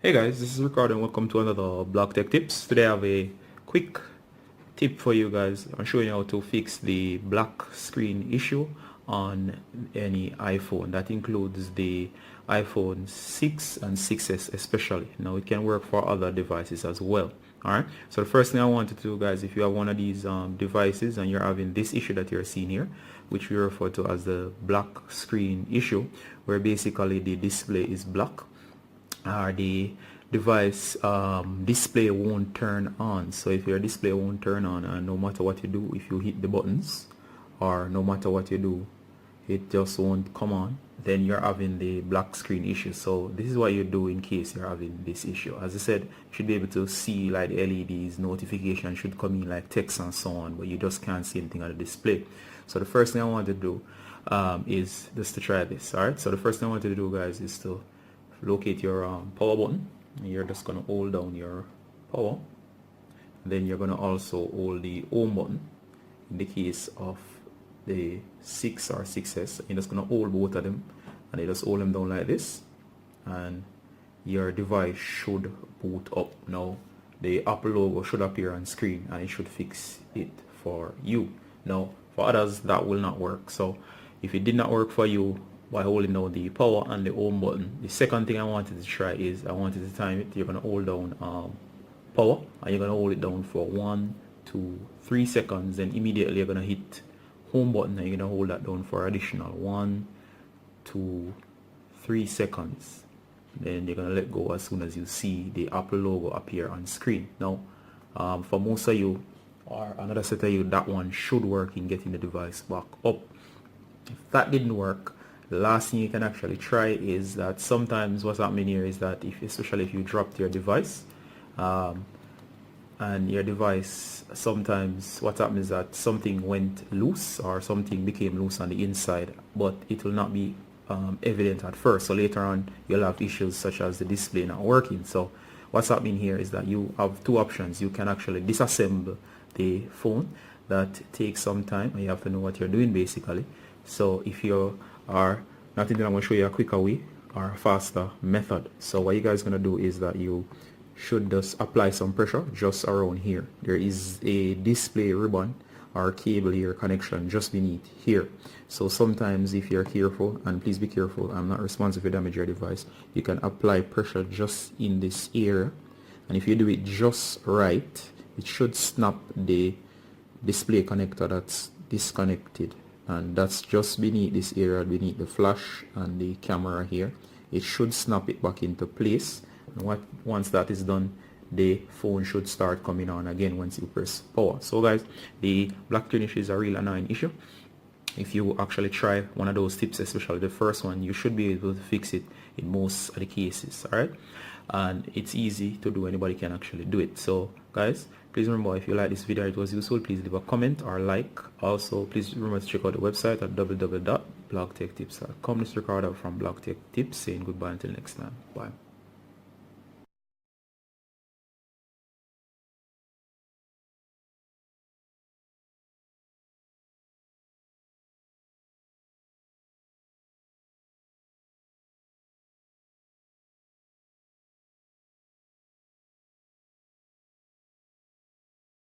Hey guys, this is Ricardo and welcome to another Block Tech Tips. Today I have a quick tip for you guys. I'm showing you how to fix the black screen issue on any iPhone. That includes the iPhone 6 and 6s especially. Now it can work for other devices as well. Alright, so the first thing I want to do, guys, if you have one of these devices and you're having this issue that you're seeing here, which we refer to as the black screen issue, where basically the display is black, the device display won't turn on. So if your display won't turn on, and no matter what you do, if you hit the buttons or no matter what you do, it just won't come on, then you're having the black screen issue. So this is what you do in case you're having this issue. As I said, you should be able to see like the LEDs, notifications should come in like text and so on, but you just can't see anything on the display. So the first thing I want to do is just to try this. Alright, so the first thing I want to do, guys, is to locate your power button. You're just going to hold down your power. Then you're going to also hold the home button. In the case of the 6 or 6s, you're just going to hold both of them and you just hold them down like this, and your device should boot up. Now the Apple logo should appear on screen and it should fix it for you. Now for others that will not work. So if it did not work for you by holding down the power and the home button, the second thing I wanted to try is I wanted to time it. You're going to hold down power and you're going to hold it down for 1 to 3 seconds, then immediately you're going to hit home button and you're going to hold that down for additional 1 to 3 seconds. Then you're going to let go as soon as you see the Apple logo appear on screen. Now for most of you or another set of you, that one should work in getting the device back up. If that didn't work, the last thing you can actually try is that sometimes what's happening here is that especially if you dropped your device and your device, sometimes what happens is that something went loose or something became loose on the inside, but it will not be evident at first. So later on you'll have issues such as the display not working. So what's happening here is that you have two options. You can actually disassemble the phone. That takes some time and you have to know what you're doing basically. So if you are not thinking, I'm going to show you a quicker way or a faster method. So what you guys are going to do is that you should just apply some pressure just around here. There is a display ribbon or cable here connection just beneath here. So sometimes if you're careful, and please be careful, I'm not responsible if you damage your device, you can apply pressure just in this area, and if you do it just right, it should snap the display connector that's disconnected, and that's just beneath this area, beneath the flash and the camera here. It should snap it back into place. And once that is done, the phone should start coming on again once you press power. So guys, the black screen issue is a real annoying issue. If you actually try one of those tips, especially the first one, you should be able to fix it in most of the cases. Alright, and it's easy to do, anybody can actually do it. So guys, please remember, if you like this video, it was useful, please leave a comment or like. Also please remember to check out the website at www.blogtechtips.com. This is Ricardo from Block Tech Tips saying goodbye until next time. Bye.